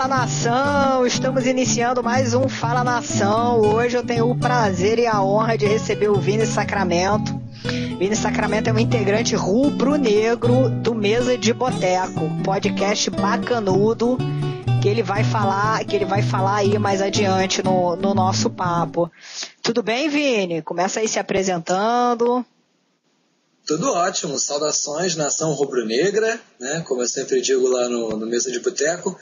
Fala Nação, estamos iniciando mais um Fala Nação. Hoje eu tenho o prazer e a honra de receber o Vini Sacramento. Vini Sacramento é um integrante rubro-negro do Mesa de Boteco, podcast bacanudo que ele vai falar aí mais adiante no nosso papo. Tudo bem, Vini? Começa aí se apresentando. Tudo ótimo, saudações nação rubro-negra, né? Como eu sempre digo lá no Mesa de Boteco.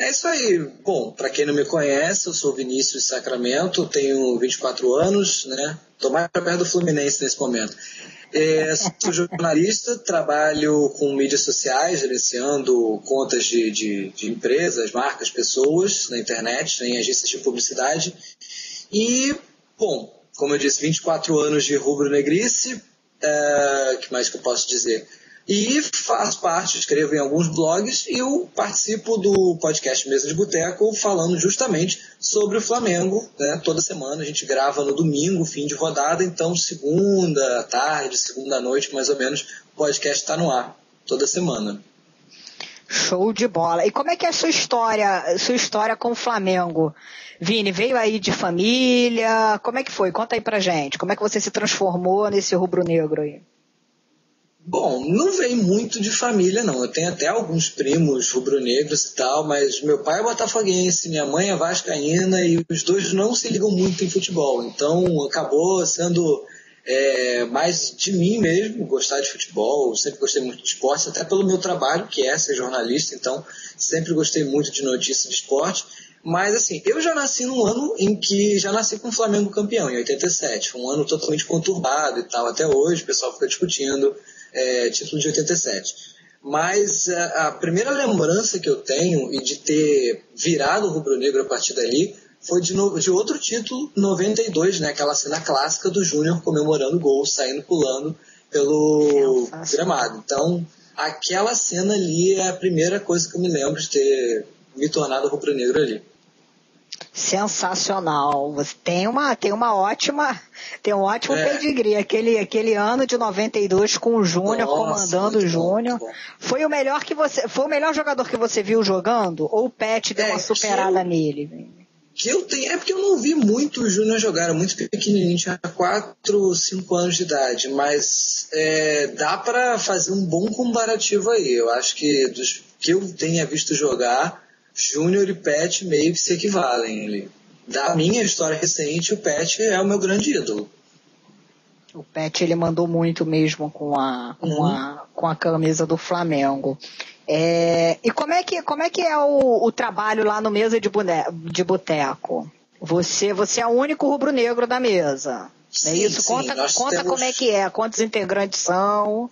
É isso aí. Bom, para quem não me conhece, eu sou Vinícius Sacramento, tenho 24 anos, né? Tô mais perto do Fluminense nesse momento. Sou jornalista, trabalho com mídias sociais, gerenciando contas de empresas, marcas, pessoas na internet, em agências de publicidade. E, bom, como eu disse, 24 anos de rubro-negrice. Que mais que eu posso dizer? E faço parte, escrevo em alguns blogs e eu participo do podcast Mesa de Boteco falando justamente sobre o Flamengo, né? Toda semana a gente grava no domingo, fim de rodada, então segunda tarde, segunda noite mais ou menos, o podcast está no ar, toda semana. Show de bola. E como é que é a sua história com o Flamengo? Vini, veio aí de família? Como é que foi? Conta aí pra gente. Como é que você se transformou nesse rubro-negro aí? Bom, não veio muito de família, não. Eu tenho até alguns primos rubro-negros e tal, mas meu pai é botafoguense, minha mãe é vascaína e os dois não se ligam muito em futebol. Então, acabou sendo mais de mim mesmo, gostar de futebol. Eu sempre gostei muito de esporte, até pelo meu trabalho, que é ser jornalista. Então, sempre gostei muito de notícias de esporte. Mas, assim, eu já nasci num ano em que já nasci com o Flamengo campeão, em 87. Foi um ano totalmente conturbado e tal. Até hoje o pessoal fica discutindo título de 87. Mas a primeira lembrança que eu tenho e de ter virado rubro-negro a partir dali foi de outro título, 92, né? Aquela cena clássica do Júnior comemorando o gol, saindo pulando pelo gramado. Então, aquela cena ali é a primeira coisa que eu me lembro de ter me tornado rubro-negro ali. Sensacional. Você tem um ótimo pedigree. Aquele ano de 92 com o Júnior, comandando o Júnior. Foi o melhor jogador que você viu jogando? Ou o Pet deu uma superada nele? Que eu tenho, porque eu não vi muito o Júnior jogar, era muito pequenininho, tinha 4, 5 anos de idade, mas dá para fazer um bom comparativo aí. Eu acho que dos que eu tenha visto jogar, Júnior e Pet meio que se equivalem. Da minha história recente, o Pet é o meu grande ídolo. O Pet, ele mandou muito mesmo com a camisa do Flamengo. E como é que é o trabalho lá no Mesa de Boteco? Você é o único rubro-negro da mesa. Sim, é isso? Sim, conta como é que é, quantos integrantes são?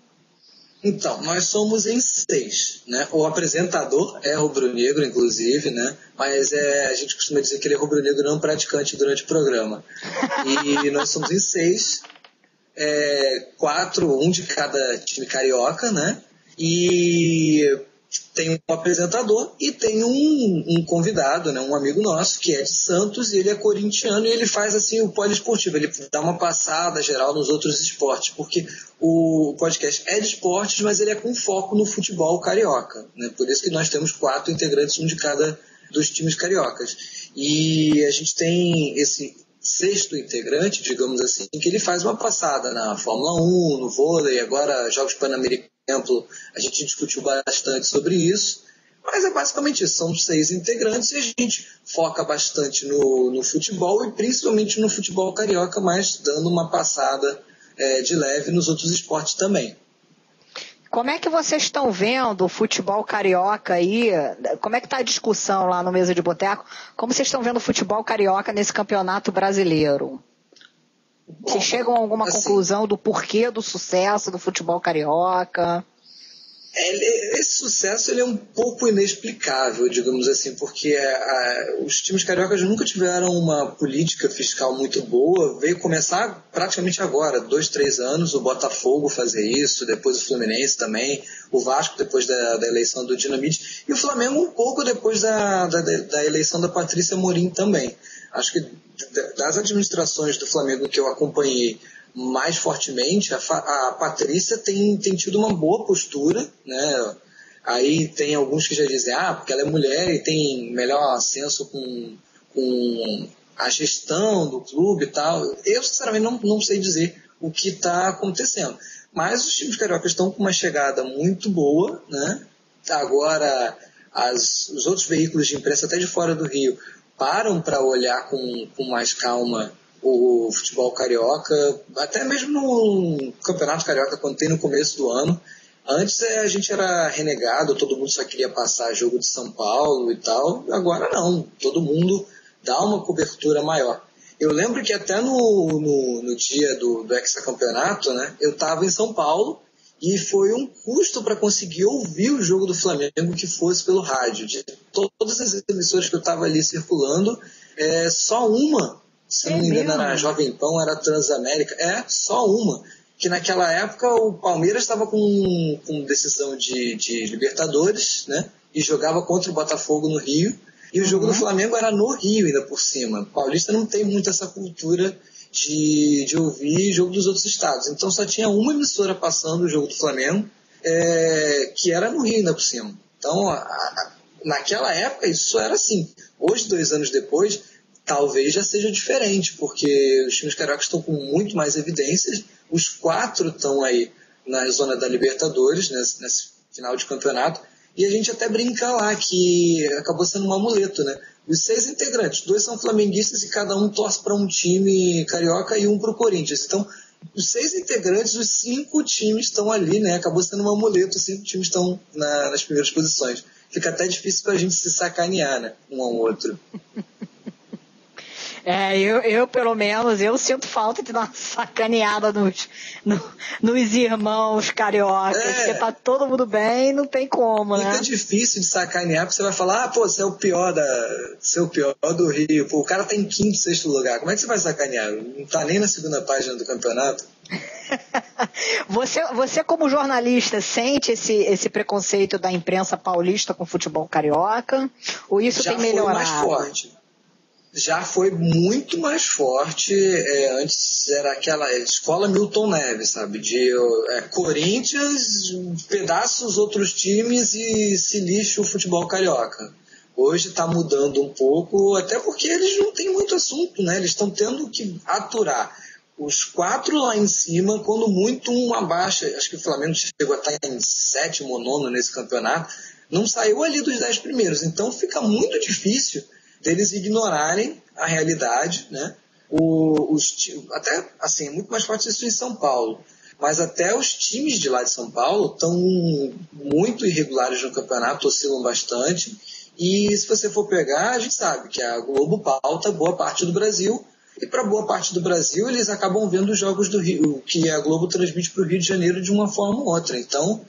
Então, nós somos em 6, né? O apresentador é rubro-negro, inclusive, né? Mas a gente costuma dizer que ele é rubro-negro não praticante durante o programa. E nós somos em 6, 4, um de cada time carioca, né? E tem um apresentador e tem um convidado, né, um amigo nosso que é de Santos e ele é corintiano e ele faz assim o poliesportivo, ele dá uma passada geral nos outros esportes, porque o podcast é de esportes, mas ele é com foco no futebol carioca, né? Por isso que nós temos 4 integrantes, um de cada dos times cariocas. E a gente tem esse 6º integrante, digamos assim, que ele faz uma passada na Fórmula 1, no vôlei, agora Jogos Pan-Americanos, a gente discutiu bastante sobre isso, mas é basicamente isso, são 6 integrantes e a gente foca bastante no futebol e principalmente no futebol carioca, mas dando uma passada de leve nos outros esportes também. Como é que vocês estão vendo o futebol carioca aí? Como é que está a discussão lá no Mesa de Boteco? Como vocês estão vendo o futebol carioca nesse campeonato brasileiro? Vocês chegam a alguma conclusão do porquê do sucesso do futebol carioca? Esse sucesso ele é um pouco inexplicável, digamos assim, porque os times cariocas nunca tiveram uma política fiscal muito boa. Veio começar praticamente agora, 2, 3 anos, o Botafogo fazer isso, depois o Fluminense também, o Vasco depois da eleição do Dinamite, e o Flamengo um pouco depois da eleição da Patrícia Amorim também. Acho que das administrações do Flamengo que eu acompanhei mais fortemente, a Patrícia tem tido uma boa postura, né? Aí tem alguns que já dizem, porque ela é mulher e tem melhor ascenso com a gestão do clube e tal. Eu, sinceramente, não sei dizer o que está acontecendo. Mas os times cariocas estão com uma chegada muito boa, né? Agora, os outros veículos de imprensa, até de fora do Rio, param para olhar com mais calma o futebol carioca, até mesmo no Campeonato Carioca, quando tem no começo do ano. Antes a gente era renegado, todo mundo só queria passar jogo de São Paulo e tal. Agora não, todo mundo dá uma cobertura maior. Eu lembro que até no dia do hexacampeonato, né, eu estava em São Paulo e foi um custo para conseguir ouvir o jogo do Flamengo que fosse pelo rádio. De todas as emissoras que eu estava ali circulando, só uma, se não me engano, era a Jovem Pan, era a Transamérica, só uma. Que naquela época o Palmeiras estava com decisão de Libertadores, né, e jogava contra o Botafogo no Rio. E o jogo do Flamengo era no Rio, ainda por cima. O paulista não tem muito essa cultura de ouvir jogo dos outros estados. Então só tinha uma emissora passando o jogo do Flamengo, que era no Rio, ainda por cima. Então, naquela época, isso era assim. Hoje, 2 anos depois, talvez já seja diferente, porque os times cariocas estão com muito mais evidências. Os 4 estão aí na zona da Libertadores, nesse final de campeonato. E a gente até brinca lá que acabou sendo um amuleto, né? Os 6 integrantes, 2 são flamenguistas e cada um torce para um time carioca e um para o Corinthians. Então, os 6 integrantes, os 5 times estão ali, né? Acabou sendo um amuleto, os 5 times estão nas primeiras posições. Fica até difícil para a gente se sacanear, né? Um ao outro. Eu pelo menos, eu sinto falta de dar uma sacaneada nos irmãos cariocas, porque tá todo mundo bem, não tem como, né? Fica difícil de sacanear, porque você vai falar, você é o pior do Rio, o cara tá em 5º, 6º lugar, como é que você vai sacanear? Não tá nem na segunda página do campeonato. Você como jornalista sente esse preconceito da imprensa paulista com o futebol carioca? Ou isso tem melhorado? Já foi mais forte. Já foi muito mais forte. Antes era aquela escola Milton Neves, sabe? De Corinthians, pedaça os outros times e se lixa o futebol carioca. Hoje está mudando um pouco, até porque eles não têm muito assunto, né? Eles estão tendo que aturar os 4 lá em cima, quando muito um abaixo. Acho que o Flamengo chegou a estar em 7º ou 9º nesse campeonato. Não saiu ali dos 10 primeiros. Então fica muito difícil deles ignorarem a realidade, né? Até assim, é muito mais forte isso em São Paulo, mas até os times de lá de São Paulo estão muito irregulares no campeonato, oscilam bastante, e se você for pegar, a gente sabe que a Globo pauta boa parte do Brasil, e para boa parte do Brasil eles acabam vendo os jogos do Rio, que a Globo transmite para o Rio de Janeiro de uma forma ou outra. Então,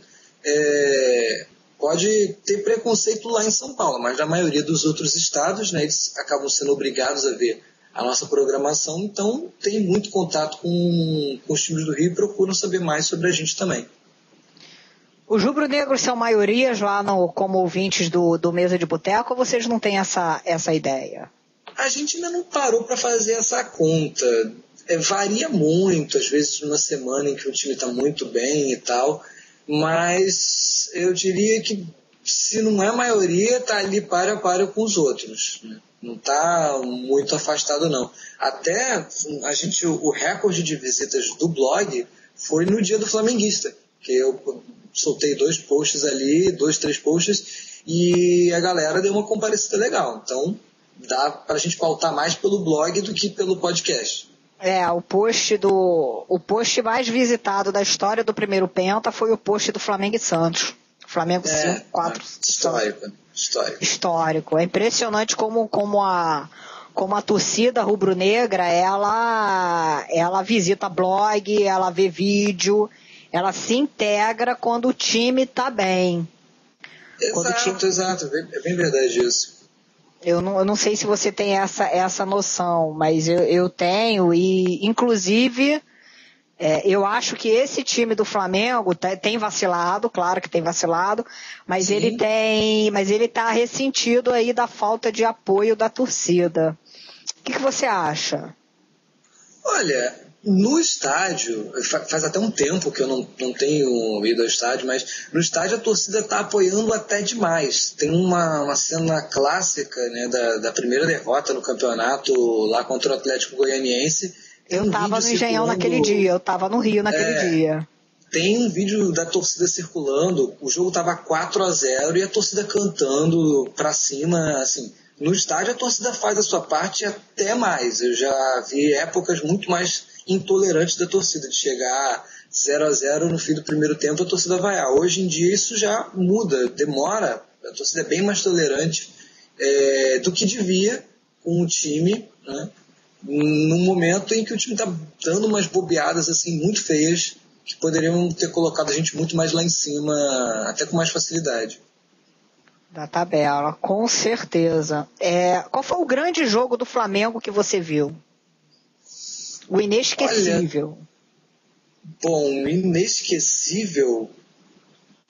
pode ter preconceito lá em São Paulo, mas na maioria dos outros estados, né, eles acabam sendo obrigados a ver a nossa programação, então tem muito contato com os times do Rio e procuram saber mais sobre a gente também. Os rubro-negros são maioria lá como ouvintes do Mesa de Boteco, ou vocês não têm essa ideia? A gente ainda não parou para fazer essa conta. Varia muito, às vezes numa semana em que o time está muito bem e tal, mas eu diria que se não é a maioria, está ali para a para com os outros, né? Não está muito afastado não. Até o recorde de visitas do blog foi no dia do Flamenguista, que eu soltei 2 posts ali, 2, 3 posts, e a galera deu uma comparecida legal. Então dá para a gente pautar mais pelo blog do que pelo podcast. O post mais visitado da história do primeiro Penta foi o post do Flamengo e Santos. Flamengo 5, 4. Histórico. É impressionante como a torcida rubro-negra, ela visita blog, ela vê vídeo, ela se integra quando o time está bem. Exato. É bem verdade isso. Eu não sei se você tem essa noção, mas eu tenho, e inclusive eu acho que esse time do Flamengo tem vacilado, claro que tem vacilado, mas ele está ressentido aí da falta de apoio da torcida. O que você acha? Olha, No estádio, faz até um tempo que eu não tenho ido ao estádio, mas no estádio a torcida está apoiando até demais. Tem uma cena clássica, né, da primeira derrota no campeonato lá contra o Atlético Goianiense. Eu estava no Engenhão naquele dia, eu estava no Rio naquele dia. Tem um vídeo da torcida circulando, o jogo estava 4-0 e a torcida cantando pra cima, assim. No estádio a torcida faz a sua parte até mais. Eu já vi épocas muito mais intolerantes da torcida, de chegar 0-0 no fim do primeiro tempo, a torcida vaiar. Hoje em dia isso já muda, demora, a torcida é bem mais tolerante do que devia com o time, né? Num momento em que o time está dando umas bobeadas assim, muito feias, que poderiam ter colocado a gente muito mais lá em cima, até com mais facilidade. Da tabela, com certeza. Qual foi o grande jogo do Flamengo que você viu? O inesquecível. Bom, inesquecível,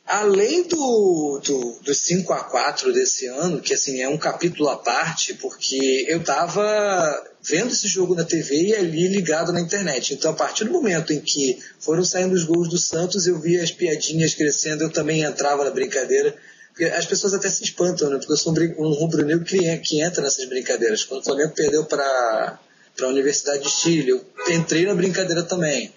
além do 5-4 desse ano, que assim é um capítulo à parte, porque eu estava vendo esse jogo na TV e ali ligado na internet. Então, a partir do momento em que foram saindo os gols do Santos, eu via as piadinhas crescendo, eu também entrava na brincadeira. Porque as pessoas até se espantam, né? Porque eu sou um rubro-negro que entra nessas brincadeiras. Quando o Flamengo perdeu para a Universidade de Chile, eu entrei na brincadeira também.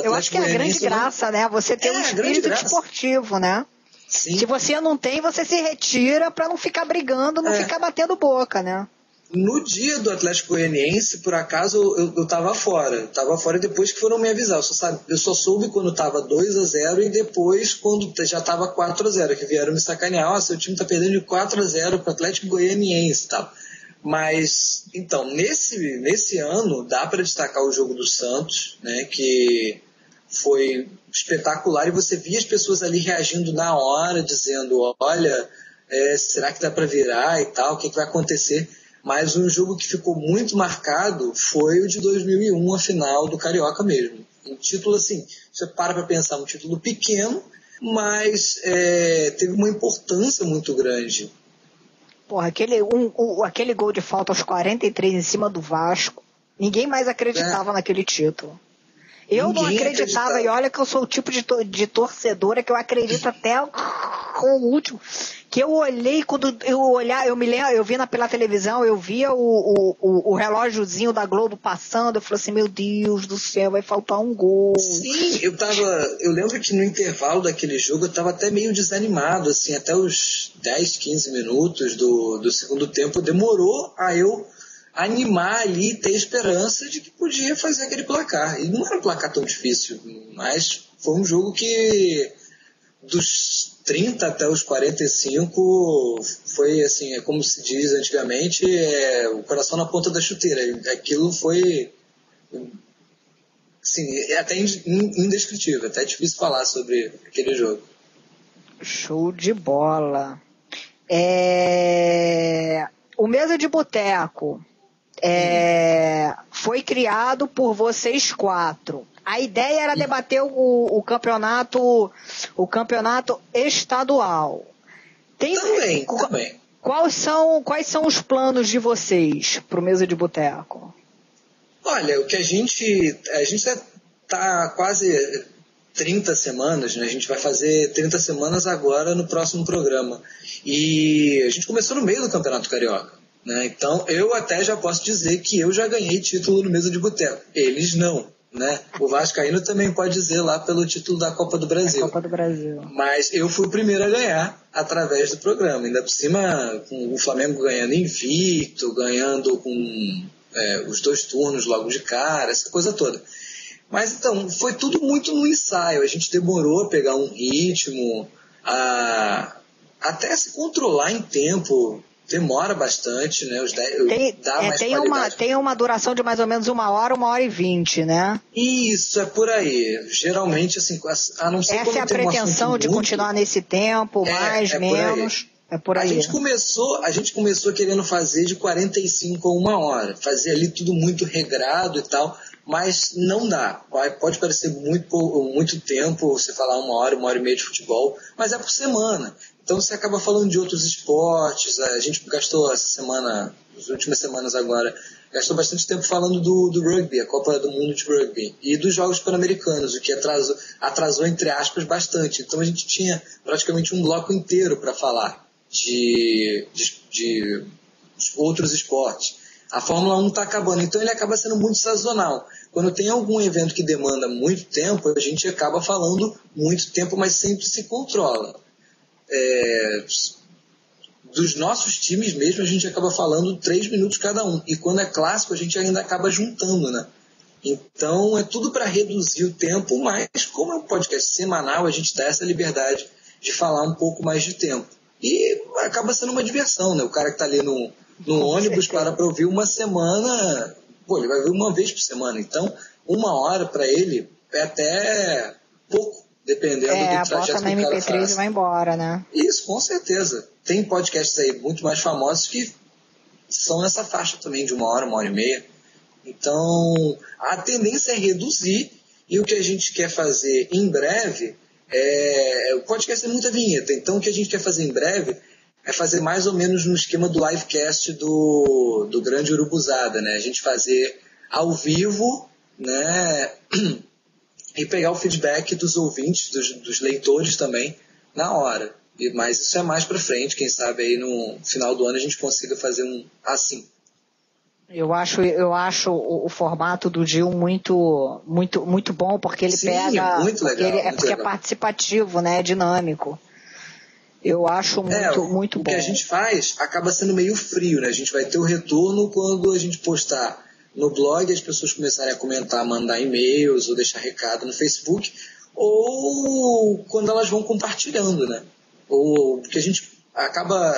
Eu acho que é a grande graça, né? Você ter um espírito esportivo, né? Sim. Se você não tem, você se retira para não ficar brigando, não ficar batendo boca, né? No dia do Atlético Goianiense, por acaso, eu tava fora. Tava fora depois que foram me avisar. Eu só soube quando tava 2-0 e depois quando já tava 4-0, que vieram me sacanear. Seu time tá perdendo de 4-0 pro Atlético Goianiense e tal. Mas, então, nesse ano, dá para destacar o jogo do Santos, né, que foi espetacular, e você via as pessoas ali reagindo na hora, dizendo, olha, será que dá para virar e tal, o que vai acontecer? Mas um jogo que ficou muito marcado foi o de 2001, a final do Carioca mesmo. Um título assim, você para pensar, um título pequeno, mas teve uma importância muito grande. Porra, aquele gol de falta aos 43 em cima do Vasco, ninguém mais acreditava naquele título. Eu não acreditava, e olha que eu sou o tipo de torcedora que eu acredito até o último. Que eu olhei, quando eu vi pela televisão, eu via o relógiozinho da Globo passando, eu falei assim, meu Deus do céu, vai faltar um gol. Sim, eu lembro que no intervalo daquele jogo eu estava até meio desanimado, assim, até os 10, 15 minutos do segundo tempo demorou a eu animar ali e ter esperança de que podia fazer aquele placar. E não era um placar tão difícil, mas foi um jogo que dos 30 até os 45 foi assim, como se diz antigamente, o coração na ponta da chuteira. Aquilo foi assim, até indescritível, até difícil falar sobre aquele jogo. Show de bola. O Mesa de Boteco foi criado por vocês 4. A ideia era debater o campeonato estadual. Também. Quais são os planos de vocês para o Mesa de Boteco? Olha, o que a gente está quase 30 semanas, né? A gente vai fazer 30 semanas agora no próximo programa. E a gente começou no meio do Campeonato Carioca, né? Então eu até já posso dizer que eu já ganhei título no Mesa de Boteco. Eles não, né? O vascaíno também pode dizer lá pelo título da Copa do Brasil. Copa do Brasil. Mas eu fui o primeiro a ganhar através do programa. Ainda por cima, com o Flamengo ganhando invicto, ganhando com os 2 turnos logo de cara, essa coisa toda. Mas então, foi tudo muito no ensaio. A gente demorou a pegar um ritmo, até se controlar em tempo. Demora bastante, né? Tem uma duração de mais ou menos 1h e 20, né? Isso, é por aí. Geralmente, assim, a não ser essa é a pretensão de continuar nesse tempo, mais, menos. É por aí. A gente começou querendo fazer de 45 a 1 hora. Fazer ali tudo muito regrado e tal, mas não dá. Pode parecer muito tempo você falar 1 hora, 1h30 de futebol, mas é por semana. Então você acaba falando de outros esportes. A gente gastou essa semana, as últimas semanas agora, gastou bastante tempo falando do rugby, a Copa do Mundo de Rugby, e dos Jogos Pan-Americanos, o que atrasou, entre aspas, bastante. Então a gente tinha praticamente um bloco inteiro para falar de outros esportes. A Fórmula 1 está acabando, então ele acaba sendo muito sazonal. Quando tem algum evento que demanda muito tempo, a gente acaba falando muito tempo, mas sempre se controla. Dos nossos times mesmo, a gente acaba falando 3 minutos cada um. E quando é clássico, a gente ainda acaba juntando, né? Então, é tudo para reduzir o tempo, mas como é um podcast semanal, a gente dá essa liberdade de falar um pouco mais de tempo. E acaba sendo uma diversão, né? O cara que está ali no ônibus para ouvir uma semana, ele vai ver uma vez por semana. Então, 1 hora para ele é até pouco, dependendo do trajeto que o cara faz. Bota na MP3 e vai embora, né? Isso, com certeza. Tem podcasts aí muito mais famosos que são nessa faixa também de 1 hora, 1h30. Então, a tendência é reduzir, e o que a gente quer fazer em breve o podcast é muita vinheta, então o que a gente quer fazer em breve é fazer mais ou menos no esquema do livecast do Grande Urubuzada, né? A gente fazer ao vivo, né? E pegar o feedback dos ouvintes, dos leitores também, na hora. Mas isso é mais pra frente, quem sabe aí no final do ano a gente consiga fazer um assim. Eu acho o formato do Gil muito, muito, muito bom, porque ele pega... Muito legal. Porque é participativo, né? É dinâmico. Eu acho muito bom. O que a gente faz acaba sendo meio frio, né? A gente vai ter o retorno quando a gente postar no blog, as pessoas começarem a comentar, mandar e-mails ou deixar recado no Facebook, ou quando elas vão compartilhando, né? Ou porque a gente acaba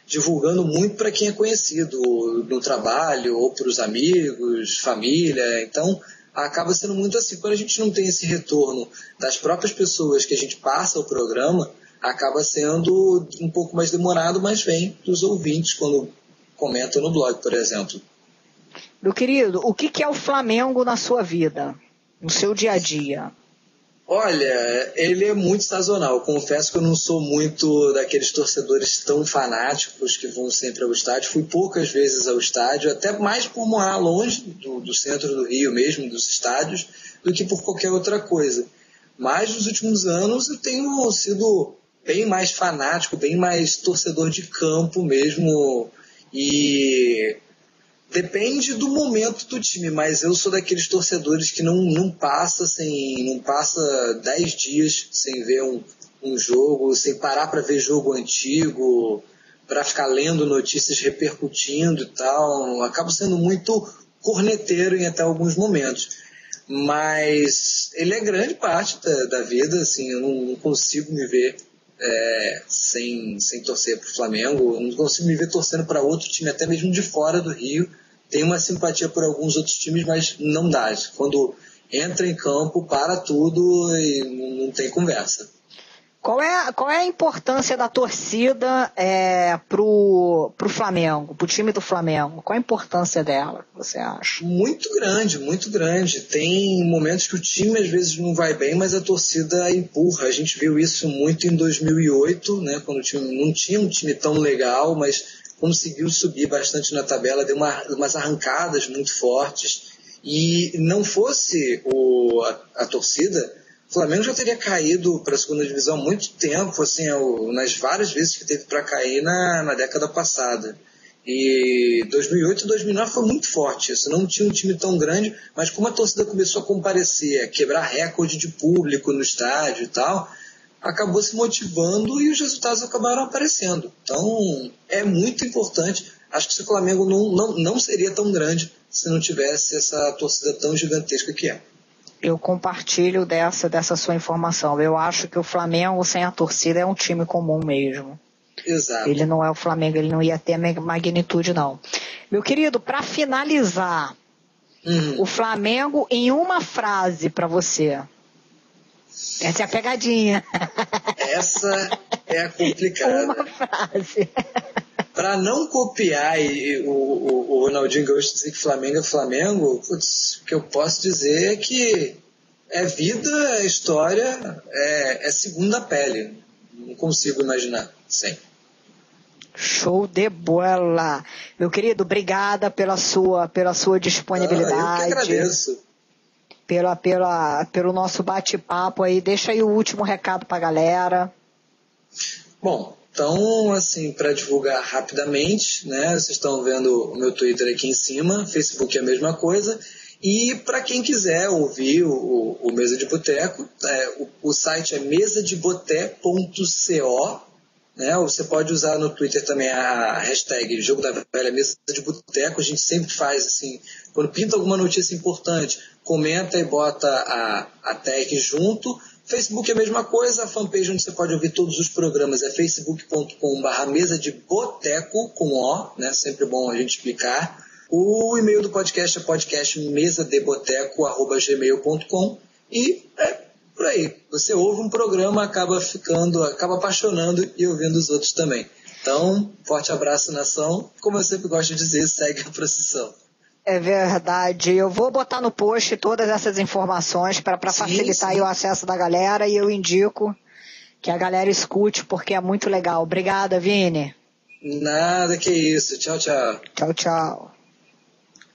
divulgando muito para quem é conhecido no trabalho, ou para os amigos, família. Então, acaba sendo muito assim. Quando a gente não tem esse retorno das próprias pessoas que a gente passa o programa, acaba sendo um pouco mais demorado, mas vem dos ouvintes quando comentam no blog, por exemplo. Meu querido, o que é o Flamengo na sua vida, no seu dia a dia? Olha, ele é muito sazonal. Confesso que eu não sou muito daqueles torcedores tão fanáticos que vão sempre ao estádio. Fui poucas vezes ao estádio, até mais por morar longe do centro do Rio mesmo, dos estádios, do que por qualquer outra coisa. Mas nos últimos anos eu tenho sido bem mais fanático, bem mais torcedor de campo mesmo. E depende do momento do time, mas eu sou daqueles torcedores que não passa 10 dias sem ver um jogo, sem parar para ver jogo antigo, para ficar lendo notícias repercutindo e tal. Acabo sendo muito corneteiro em até alguns momentos. Mas ele é grande parte da vida, assim, eu não consigo me ver sem torcer para o Flamengo, eu não consigo me ver torcendo para outro time, até mesmo de fora do Rio. Tenho uma simpatia por alguns outros times, mas não dá. Quando entra em campo, para tudo e não tem conversa. Qual é a importância da torcida pro Flamengo, pro time do Flamengo? Qual a importância dela, você acha? Muito grande, muito grande. Tem momentos que o time às vezes não vai bem, mas a torcida empurra. A gente viu isso muito em 2008, né, quando o time não tinha um time tão legal, mas conseguiu subir bastante na tabela, deu umas arrancadas muito fortes. E não fosse a torcida, o Flamengo já teria caído para a segunda divisão há muito tempo, assim, nas várias vezes que teve para cair na década passada. E 2008 e 2009 foi muito forte isso. Não tinha um time tão grande, mas como a torcida começou a comparecer, a quebrar recorde de público no estádio e tal, acabou se motivando e os resultados acabaram aparecendo. Então, é muito importante. Acho que se o Flamengo não seria tão grande se não tivesse essa torcida tão gigantesca que é. Eu compartilho dessa sua informação. Eu acho que o Flamengo sem a torcida é um time comum mesmo. Exato. Ele não é o Flamengo, ele não ia ter magnitude, não. Meu querido, para finalizar, o Flamengo em uma frase para você. Essa é a pegadinha. Essa é a complicada. Uma frase. Para não copiar o Ronaldinho Gaúcho dizer que Flamengo é Flamengo, o que eu posso dizer é que é vida, é história, é segunda pele. Não consigo imaginar sem. Show de bola. Meu querido, obrigada pela sua disponibilidade. Eu que agradeço. Pelo nosso bate-papo aí. Deixa aí o último recado pra galera. Bom, então, assim, para divulgar rapidamente, né? Vocês estão vendo o meu Twitter aqui em cima, Facebook é a mesma coisa. E para quem quiser ouvir o Mesa de Boteco, o site é mesadeboté.co, né? Você pode usar no Twitter também a hashtag Jogo da Velha Mesa de Boteco. A gente sempre faz assim, quando pinta alguma notícia importante, comenta e bota a tag junto. Facebook é a mesma coisa, a fanpage onde você pode ouvir todos os programas é facebook.com/mesa de boteco com O, né? Sempre bom a gente explicar. O e-mail do podcast é podcastmesadeboteco@gmail.com e por aí. Você ouve um programa, acaba apaixonando e ouvindo os outros também. Então, forte abraço, nação. Como eu sempre gosto de dizer, segue a procissão. É verdade. Eu vou botar no post todas essas informações para facilitar aí o acesso da galera, e eu indico que a galera escute porque é muito legal. Obrigada, Vini. Nada, que isso. Tchau, tchau. Tchau, tchau.